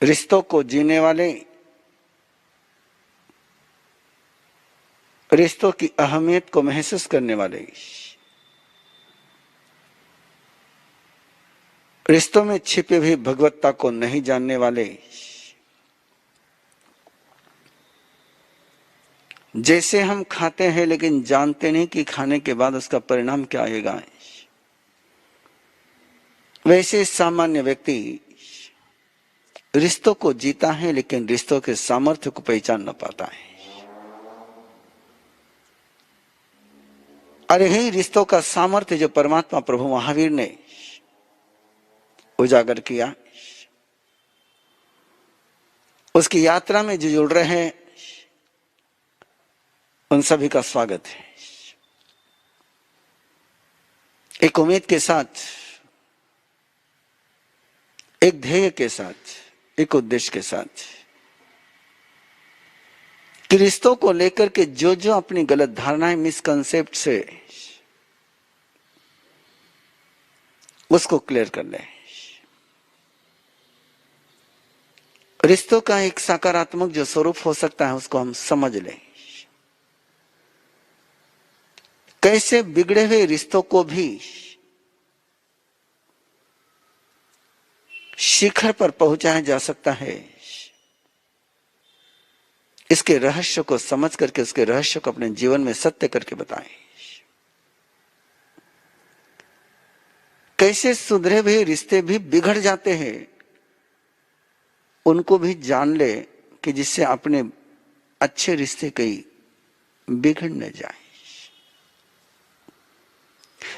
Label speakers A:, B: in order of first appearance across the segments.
A: रिश्तों को जीने वाले, रिश्तों की अहमियत को महसूस करने वाले, रिश्तों में छिपे हुए भगवत्ता को नहीं जानने वाले, जैसे हम खाते हैं लेकिन जानते नहीं कि खाने के बाद उसका परिणाम क्या आएगा, वैसे सामान्य व्यक्ति रिश्तों को जीता है लेकिन रिश्तों के सामर्थ्य को पहचान न पाता है। और यही रिश्तों का सामर्थ्य जो परमात्मा प्रभु महावीर ने उजागर किया, उसकी यात्रा में जो जुड़ रहे हैं उन सभी का स्वागत है। एक उम्मीद के साथ, एक ध्येय के साथ, एक उद्देश्य के साथ कि रिश्तों को लेकर के जो जो अपनी गलत धारणाएं, मिसकंसेप्ट से, उसको क्लियर कर ले। रिश्तों का एक सकारात्मक जो स्वरूप हो सकता है उसको हम समझ लें। कैसे बिगड़े हुए रिश्तों को भी शिखर पर पहुंचाया जा सकता है, इसके रहस्य को समझ करके उसके रहस्य को अपने जीवन में सत्य करके बताएं। कैसे सुधरे हुए रिश्ते भी बिगड़ जाते हैं, उनको भी जान ले कि जिससे अपने अच्छे रिश्ते कहीं बिगड़ न जाए।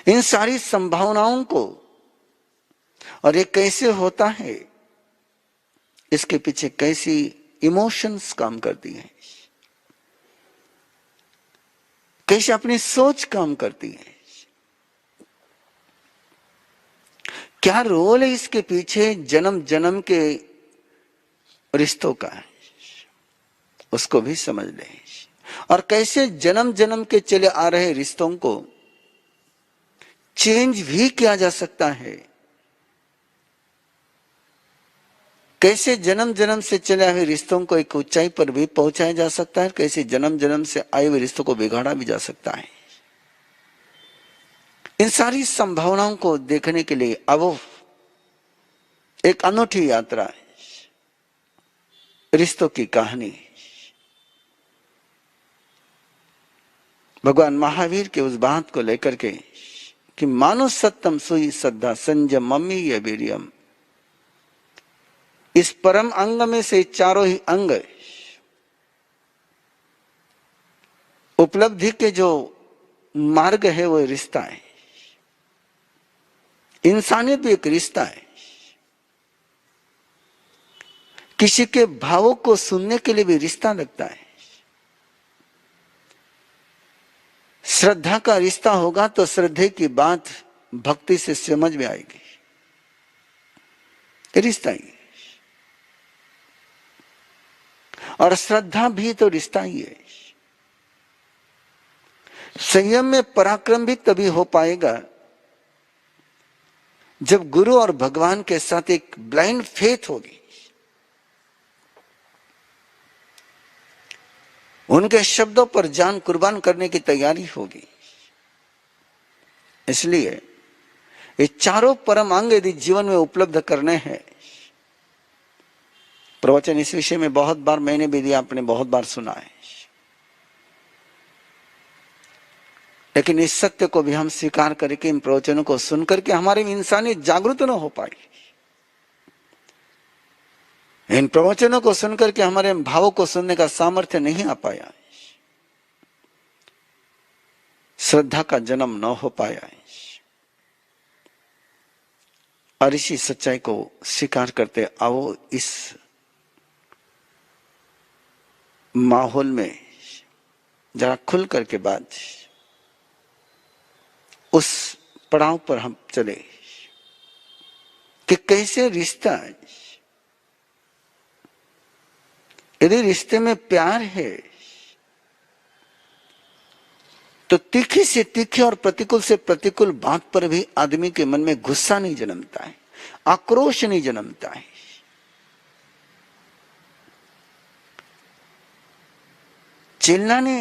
A: इन सारी संभावनाओं को, और ये कैसे होता है, इसके पीछे कैसी इमोशंस काम करती हैं, कैसे अपनी सोच काम करती है, क्या रोल है इसके पीछे जन्म जन्म के रिश्तों का, उसको भी समझ लें। और कैसे जन्म जन्म के चले आ रहे रिश्तों को चेंज भी किया जा सकता है, कैसे जन्म जन्म से चले आए रिश्तों को एक ऊंचाई पर भी पहुंचाया जा सकता है, कैसे जन्म जन्म से आए हुए रिश्तों को बिगाड़ा भी जा सकता है। इन सारी संभावनाओं को देखने के लिए अब एक अनूठी यात्रा है, रिश्तों की कहानी। भगवान महावीर के उस बात को लेकर के कि मानो सत्यम सुई श्रद्धा संयम मम्मी ये वीरियम, इस परम अंग में से चारों ही अंग उपलब्धि के जो मार्ग है वो रिश्ता है। इंसानियत भी एक रिश्ता है। किसी के भावों को सुनने के लिए भी रिश्ता लगता है। श्रद्धा का रिश्ता होगा तो श्रद्धे की बात भक्ति से समझ में आएगी, रिश्ता ही। और श्रद्धा भी तो रिश्ता ही है। संयम में पराक्रम भी तभी हो पाएगा जब गुरु और भगवान के साथ एक ब्लाइंड फेथ होगी, उनके शब्दों पर जान कुर्बान करने की तैयारी होगी। इसलिए ये चारों परम अंग यदि जीवन में उपलब्ध करने हैं, प्रवचन इस विषय में बहुत बार मैंने भी दिया, आपने बहुत बार सुना है, लेकिन इस सत्य को भी हम स्वीकार करके इन प्रवचनों को सुनकर के हमारे में इंसानियत जागृत न हो पाई। इन प्रवचनों को सुनकर के हमारे भावों को सुनने का सामर्थ्य नहीं आ पाया, श्रद्धा का जन्म न हो पाया। और इसी सच्चाई को स्वीकार करते आओ इस माहौल में जरा खुल करके बात, उस पड़ाव पर हम चले कि कैसे रिश्ता, यदि रिश्ते में प्यार है तो तीखी से तीखी और प्रतिकूल से प्रतिकूल बात पर भी आदमी के मन में गुस्सा नहीं जन्मता है, आक्रोश नहीं जन्मता है। चेल्ला ने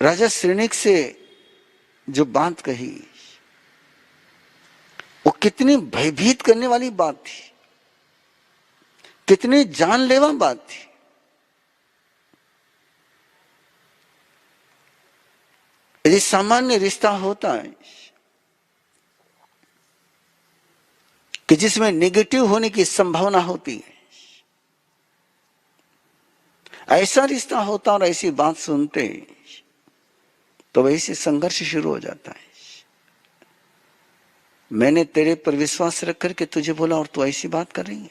A: राजा श्रेणिक से जो बात कही वो कितनी भयभीत करने वाली बात थी, कितनी जानलेवा बात थी। यदि सामान्य रिश्ता होता है कि जिसमें नेगेटिव होने की संभावना होती है, ऐसा रिश्ता होता और ऐसी बात सुनते तो वैसे संघर्ष शुरू हो जाता है। मैंने तेरे पर विश्वास रख करके तुझे बोला और तू ऐसी बात कर रही है।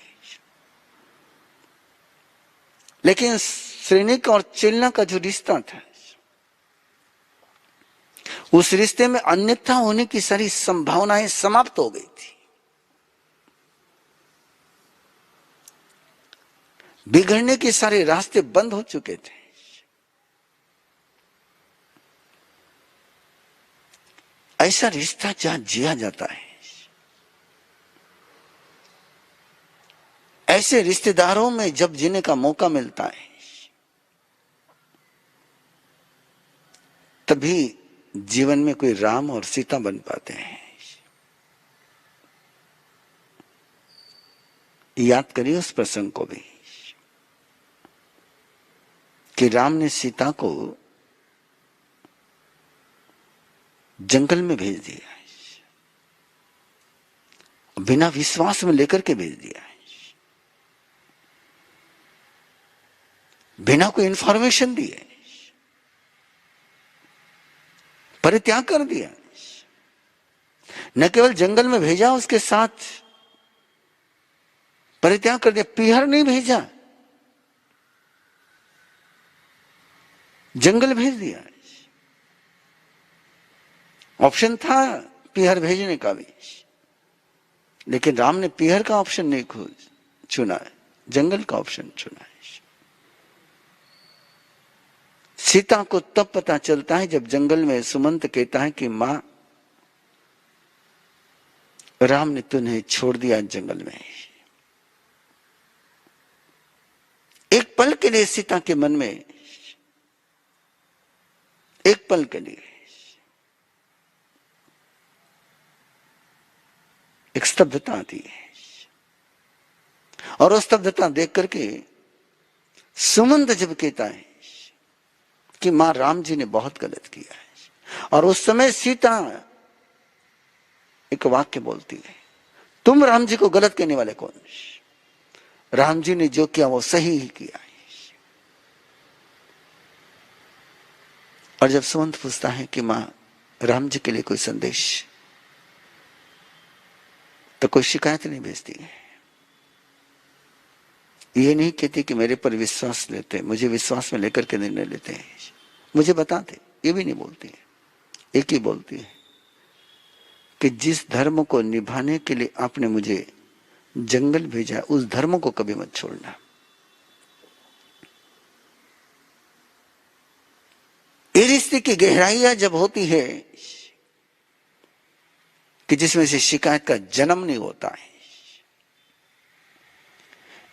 A: लेकिन श्रेणिक और चेल्ला का जो रिश्ता था, उस रिश्ते में अन्यथा होने की सारी संभावनाएं समाप्त हो गई थी। बिगड़ने के सारे रास्ते बंद हो चुके थे। ऐसा रिश्ता जहां जिया जाता है, ऐसे रिश्तेदारों में जब जीने का मौका मिलता है, तभी जीवन में कोई राम और सीता बन पाते हैं। याद करिए उस प्रसंग को भी कि राम ने सीता को जंगल में भेज दिया, बिना विश्वास में लेकर के भेज दिया, बिना कोई इंफॉर्मेशन दिए परित्याग कर दिया। न केवल जंगल में भेजा, उसके साथ परित्याग कर दिया। पीहर नहीं भेजा, जंगल भेज दिया। ऑप्शन था पीहर भेजने का भी, लेकिन राम ने पीहर का ऑप्शन नहीं चुना, जंगल का ऑप्शन चुना है। सीता को तब पता चलता है जब जंगल में सुमंत कहता है कि मां, राम ने तुम्हें छोड़ दिया जंगल में। एक पल के लिए सीता के मन में, एक पल के लिए एक स्तब्धता आती है, और उस स्तब्धता देख करके सुमंत जब कहता है कि मां, राम जी ने बहुत गलत किया है, और उस समय सीता एक वाक्य बोलती है, तुम राम जी को गलत कहने वाले कौन? राम जी ने जो किया वो सही ही किया है। और जब सुमंत पूछता है कि मां, राम जी के लिए कोई संदेश, तो कोई शिकायत नहीं भेजती है। ये नहीं कहती कि मेरे पर विश्वास लेते, मुझे विश्वास में लेकर के निर्णय लेते हैं, मुझे बताते, ये भी नहीं बोलती है। एक ही बोलती है कि जिस धर्म को निभाने के लिए आपने मुझे जंगल भेजा, उस धर्म को कभी मत छोड़ना। ये रिश्ते की गहराइयां जब होती है कि जिसमें से शिकायत का जन्म नहीं होता है,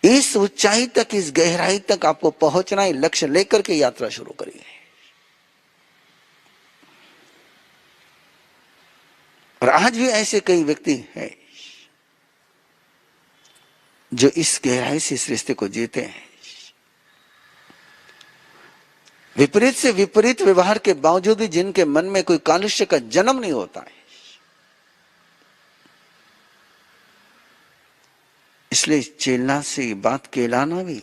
A: इस ऊंचाई तक, इस गहराई तक आपको पहुंचना है। लक्ष्य लेकर के यात्रा शुरू करिए। और आज भी ऐसे कई व्यक्ति हैं जो इस गहराई से इस रिश्ते को जीते हैं। विपरीत से विपरीत व्यवहार के बावजूद भी जिनके मन में कोई कालुष्य का जन्म नहीं होता है। इसलिए चेलना से बात कहलाना भी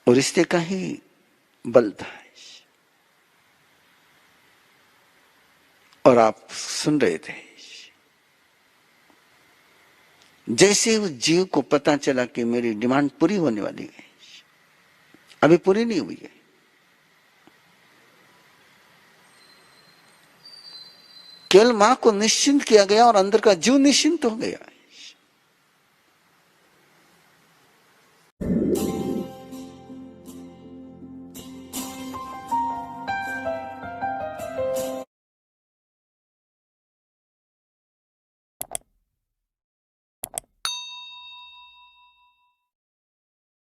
A: और रिश्ते का ही बल था। और आप सुन रहे थे, जैसे उस जीव को पता चला कि मेरी डिमांड पूरी होने वाली है, अभी पूरी नहीं हुई है, केवल मां को निश्चिंत किया गया और अंदर का जीव निश्चिंत हो गया।